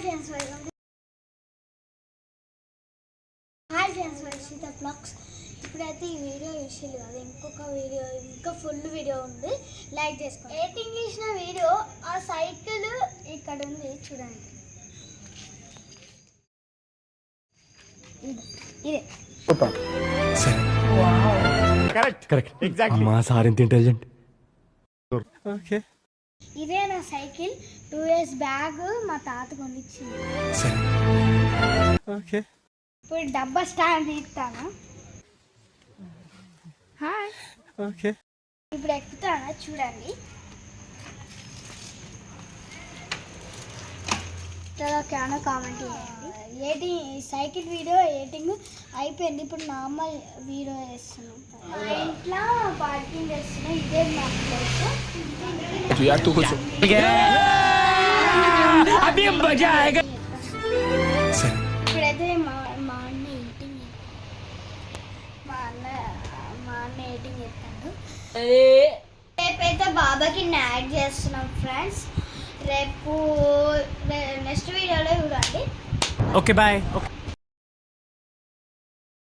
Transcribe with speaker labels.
Speaker 1: Friends Varshita blogs. ఇప్పుడైతే ఈ video విషయాలు కాదు, ఇంకొక వీడియో, ఇంకా ఫుల్ వీడియో ఉంది, లైక్ చేసుకోండి. ఎడిటింగ్ చేసిన వీడియో ఆ సైకిల్ ఇక్కడ ఉంది చూడండి. ఇదే
Speaker 2: కరెక్ట్ ఎగ్జాక్ట్లీ. మా సార్ ఇంత ఇంటెలిజెంట్.
Speaker 3: ఓకే,
Speaker 1: ఇదే నా సైకిల్. 2 years బ్యాగ్ మా తాత కొనిచ్చింది.
Speaker 3: ఓకే,
Speaker 1: ఇప్పుడు డబ్బా స్టాండ్ తీస్తాను. హాయ్.
Speaker 3: ఓకే,
Speaker 1: ఇప్పుడు ఎక్కుతాను చూడండి. చాలా కామెంట్ చేయండి. సైకిల్ వీడియో ఎడిటింగ్ అయిపోయింది. ఇప్పుడు నార్మల్ వీడియో చేస్తున్నాం. మా ఇంట్లో పార్కింగ్ చేస్తున్నాం. ఇదే మా ప్లేస్. ఇప్పుడైతే మా అన్న ఎడిటింగ్ చేస్తాడు. రేపైతే బాబాకి యాడ్ చేస్తున్నాం ఫ్రెండ్స్. రేపు నెక్స్ట్ వీడియోలో చూడండి.
Speaker 3: Okay, bye.